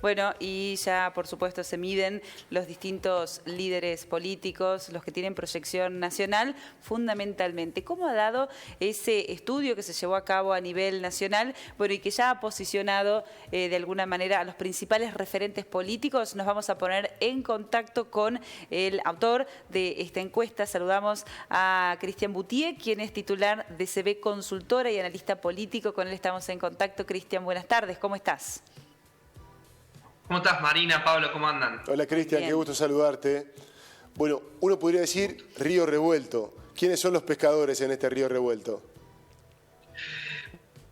Bueno, y ya por supuesto se miden los distintos líderes políticos, los que tienen proyección nacional, fundamentalmente. ¿Cómo ha dado ese estudio que se llevó a cabo a nivel nacional, bueno, y que ya ha posicionado de alguna manera a los principales referentes políticos? Nos vamos a poner en contacto con el autor de esta encuesta. Saludamos a Cristian Boutier, quien es titular de CB Consultora y analista político. Con él estamos en contacto. Cristian, buenas tardes, ¿cómo estás? ¿Cómo estás, Marina, Pablo? ¿Cómo andan? Hola, Cristian, qué gusto saludarte. Bueno, uno podría decir río revuelto. ¿Quiénes son los pescadores en este río revuelto?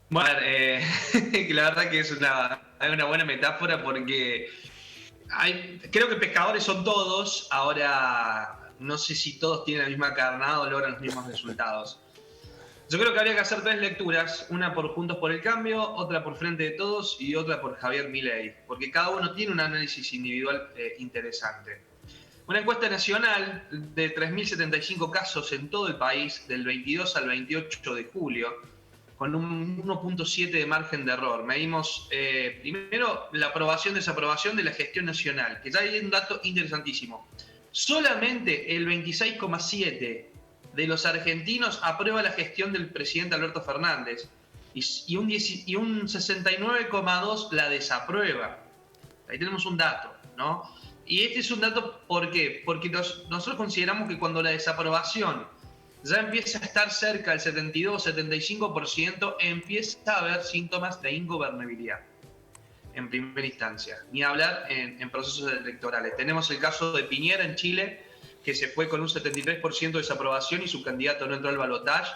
Bueno, la verdad que es una buena metáfora porque creo que pescadores son todos. Ahora, no sé si todos tienen la misma carnada o logran los mismos resultados. Yo creo que habría que hacer 3 lecturas, una por Juntos por el Cambio, otra por Frente de Todos y otra por Javier Milei, porque cada uno tiene un análisis individual interesante. Una encuesta nacional de 3.075 casos en todo el país, del 22 al 28 de julio, con un 1.7 de margen de error. Medimos primero la aprobación-desaprobación de la gestión nacional, que ya hay un dato interesantísimo. Solamente el 26,7% de los argentinos aprueba la gestión del presidente Alberto Fernández y un 69,2% la desaprueba. Ahí tenemos un dato, ¿no? Y este es un dato, ¿por qué? Porque nosotros consideramos que cuando la desaprobación ya empieza a estar cerca del 72-75%, empieza a haber síntomas de ingobernabilidad en primera instancia. Ni hablar en procesos electorales. Tenemos el caso de Piñera en Chile, que se fue con un 73% de desaprobación y su candidato no entró al balotaje.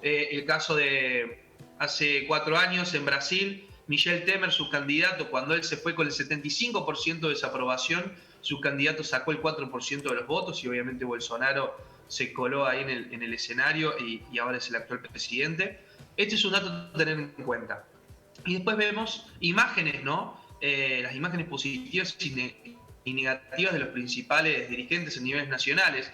El caso de hace 4 años en Brasil, Michel Temer, su candidato, cuando él se fue con el 75% de desaprobación, su candidato sacó el 4% de los votos y obviamente Bolsonaro se coló ahí en el escenario y ahora es el actual presidente. Este es un dato a tener en cuenta. Y después vemos imágenes, ¿no? Las imágenes positivas y negativas de los principales dirigentes en niveles nacionales.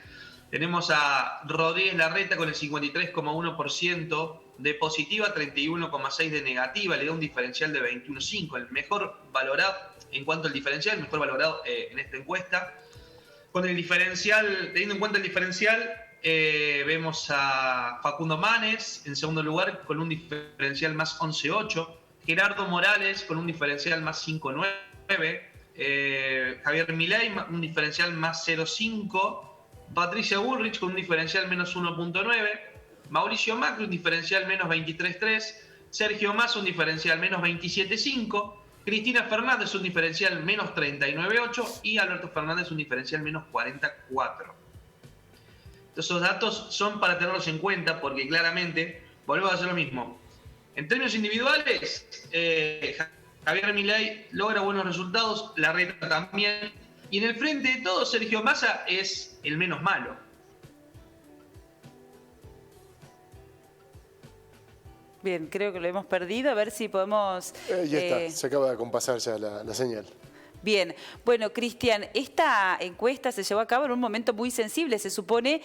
Tenemos a Rodríguez Larreta con el 53,1% de positiva, 31,6% de negativa, le da un diferencial de 21,5%, el mejor valorado en cuanto al diferencial, el mejor valorado en esta encuesta. Con el diferencial, teniendo en cuenta el diferencial, vemos a Facundo Manes en segundo lugar con un diferencial más 11,8%, Gerardo Morales con un diferencial más 5,9%, Javier Milei, un diferencial más 0,5%, Patricia Bullrich con un diferencial menos 1,9%, Mauricio Macri un diferencial menos 23,3%, Sergio Massa un diferencial menos 27,5%, Cristina Fernández un diferencial menos 39,8% y Alberto Fernández un diferencial menos 44%. Esos datos son para tenerlos en cuenta porque claramente volvemos a hacer lo mismo. En términos individuales, Javier Milei logra buenos resultados, Larreta también. Y en el Frente de Todos, Sergio Massa es el menos malo. Bien, creo que lo hemos perdido. A ver si podemos... Ya está, se acaba de compasar ya la señal. Bien, bueno, Cristian, esta encuesta se llevó a cabo en un momento muy sensible, se supone,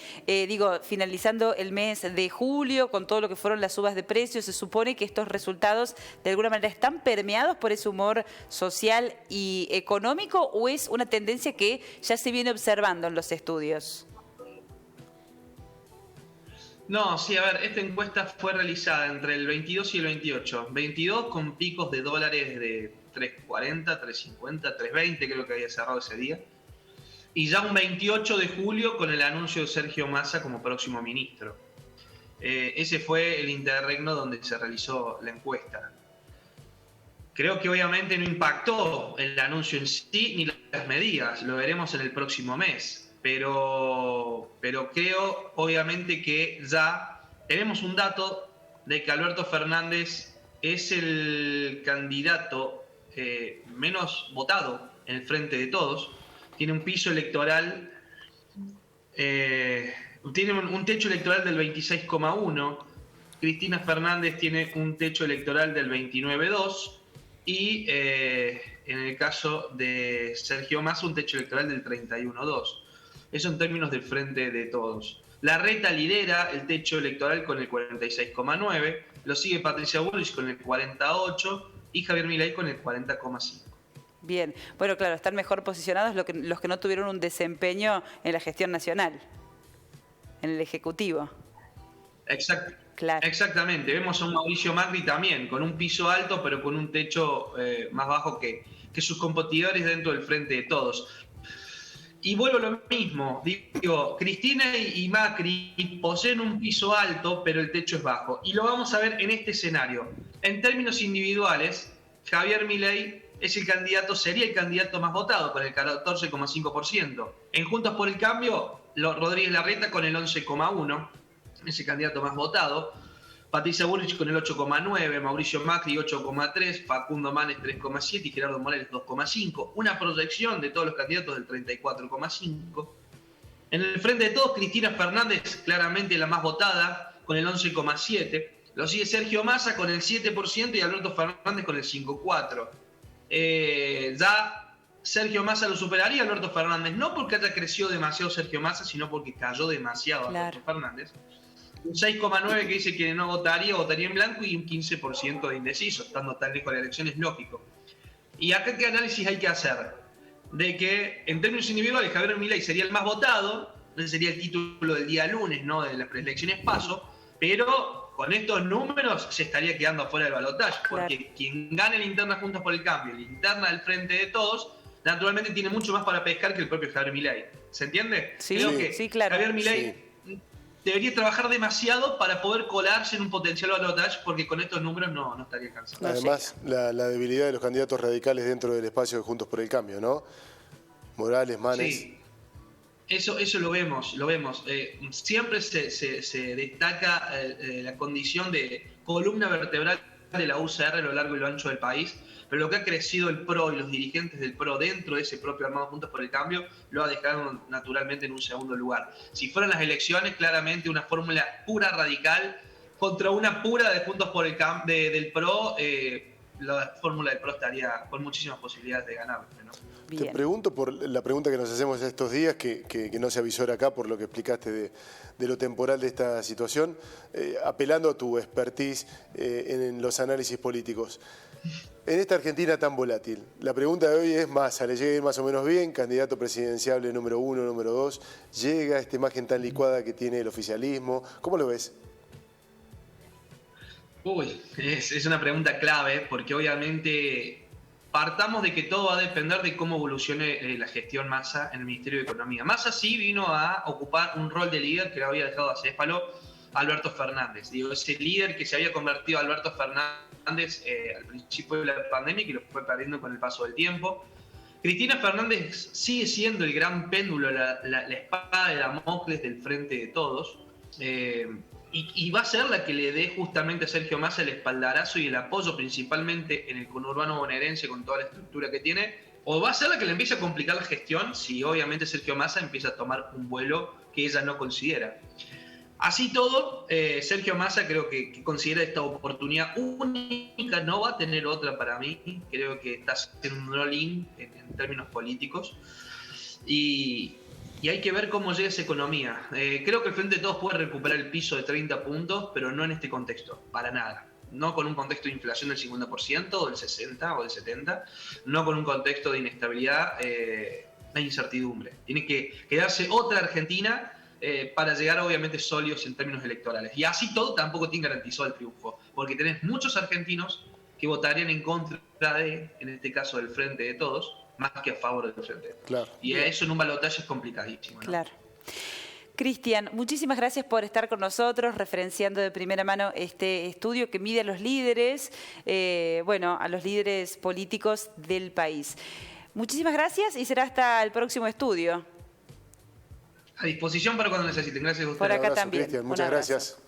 finalizando el mes de julio, con todo lo que fueron las subas de precios, se supone que estos resultados de alguna manera están permeados por ese humor social y económico, ¿o es una tendencia que ya se viene observando en los estudios? No, sí, a ver, esta encuesta fue realizada entre el 22 y el 28. 22 con picos de dólares de 3.40, 3.50, 3.20, creo que había cerrado ese día. Y ya un 28 de julio con el anuncio de Sergio Massa como próximo ministro. Ese fue el interregno donde se realizó la encuesta. Creo que obviamente no impactó el anuncio en sí ni las medidas, lo veremos en el próximo mes. Pero creo obviamente que ya tenemos un dato de que Alberto Fernández es el candidato menos votado en el Frente de Todos. Tiene un piso electoral, tiene un techo electoral del 26,1%, Cristina Fernández tiene un techo electoral del 29,2% y en el caso de Sergio Massa un techo electoral del 31,2%. Eso en términos del Frente de Todos. Larreta lidera el techo electoral con el 46,9%, lo sigue Patricia Bullrich con el 48% y Javier Milei con el 40,5%. Bien, bueno, claro, están mejor posicionados los que no tuvieron un desempeño en la gestión nacional, en el Ejecutivo. Claro. Exactamente, vemos a un Mauricio Macri también, con un piso alto, pero con un techo más bajo que sus competidores dentro del Frente de Todos. Y vuelvo a lo mismo, digo, Cristina y Macri poseen un piso alto, pero el techo es bajo. Y lo vamos a ver en este escenario. En términos individuales, Javier Milei sería el candidato más votado, con el 14,5%. En Juntos por el Cambio, Rodríguez Larreta con el 11,1%, es el candidato más votado. Patricia Bullrich con el 8,9%, Mauricio Macri 8,3%, Facundo Manes 3,7% y Gerardo Morales 2,5%. Una proyección de todos los candidatos del 34,5%. En el Frente de Todos, Cristina Fernández claramente la más votada con el 11,7%. Lo sigue Sergio Massa con el 7% y Alberto Fernández con el 5,4%. Ya Sergio Massa lo superaría a Alberto Fernández, no porque haya crecido demasiado Sergio Massa, sino porque cayó demasiado Alberto Fernández. Un 6,9% que dice que no votaría en blanco y un 15% de indeciso, estando tan lejos de la elección, es lógico. Y acá, ¿qué análisis hay que hacer? De que, en términos individuales, Javier Milei sería el más votado, ese sería el título del día lunes, ¿no?, de las preelecciones PASO, pero con estos números se estaría quedando fuera del balotaje, porque quien gane la interna Juntos por el Cambio, la interna del Frente de Todos, naturalmente tiene mucho más para pescar que el propio Javier Milei. ¿Se entiende? Sí, creo que sí, claro. Javier Milei debería trabajar demasiado para poder colarse en un potencial balotaje, porque con estos números no estaría alcanzando. Además, la debilidad de los candidatos radicales dentro del espacio de Juntos por el Cambio, ¿no? Morales, Manes. Sí, eso lo vemos. Siempre se destaca la condición de columna vertebral de la UCR a lo largo y lo ancho del país, pero lo que ha crecido el PRO y los dirigentes del PRO dentro de ese propio armado Juntos por el Cambio lo ha dejado naturalmente en un segundo lugar. Si fueran las elecciones, claramente una fórmula pura radical contra una pura de Juntos por el Cambio del PRO, la fórmula del PRO estaría con muchísimas posibilidades de ganar, ¿no? Te pregunto por la pregunta que nos hacemos estos días, que no se avisora acá por lo que explicaste de lo temporal de esta situación, apelando a tu expertise en los análisis políticos. En esta Argentina tan volátil, la pregunta de hoy es Massa, ¿le llega a ir más o menos bien? Candidato presidenciable número 1, número 2, ¿llega a esta imagen tan licuada que tiene el oficialismo? ¿Cómo lo ves? Es una pregunta clave, porque obviamente partamos de que todo va a depender de cómo evolucione la gestión Massa en el Ministerio de Economía. Massa sí vino a ocupar un rol de líder que lo había dejado acéfalo Alberto Fernández. Digo, ese líder que se había convertido Alberto Fernández al principio de la pandemia y que lo fue perdiendo con el paso del tiempo. Cristina Fernández sigue siendo el gran péndulo, la espada de Damocles del Frente de Todos. Y va a ser la que le dé justamente a Sergio Massa el espaldarazo y el apoyo principalmente en el conurbano bonaerense con toda la estructura que tiene, o va a ser la que le empiece a complicar la gestión si obviamente Sergio Massa empieza a tomar un vuelo que ella no considera. Así todo, Sergio Massa creo que considera esta oportunidad única, no va a tener otra para mí, creo que está haciendo un all-in en términos políticos, y hay que ver cómo llega esa economía. Creo que el Frente de Todos puede recuperar el piso de 30 puntos, pero no en este contexto, para nada. No con un contexto de inflación del 50%, o del 60%, o del 70%, no con un contexto de inestabilidad e incertidumbre. Tiene que quedarse otra Argentina para llegar obviamente sólidos en términos electorales. Y así todo tampoco tiene garantizado el triunfo, porque tenés muchos argentinos que votarían en contra de, en este caso, del Frente de Todos, más que a favor del Frente. Claro. Y eso en un balotaje es complicadísimo, ¿no? Claro. Cristian, muchísimas gracias por estar con nosotros, referenciando de primera mano este estudio que mide a los líderes, a los líderes políticos del país. Muchísimas gracias y será hasta el próximo estudio. A disposición para cuando necesiten. Gracias a ustedes. Por acá también. Cristian, muchas gracias.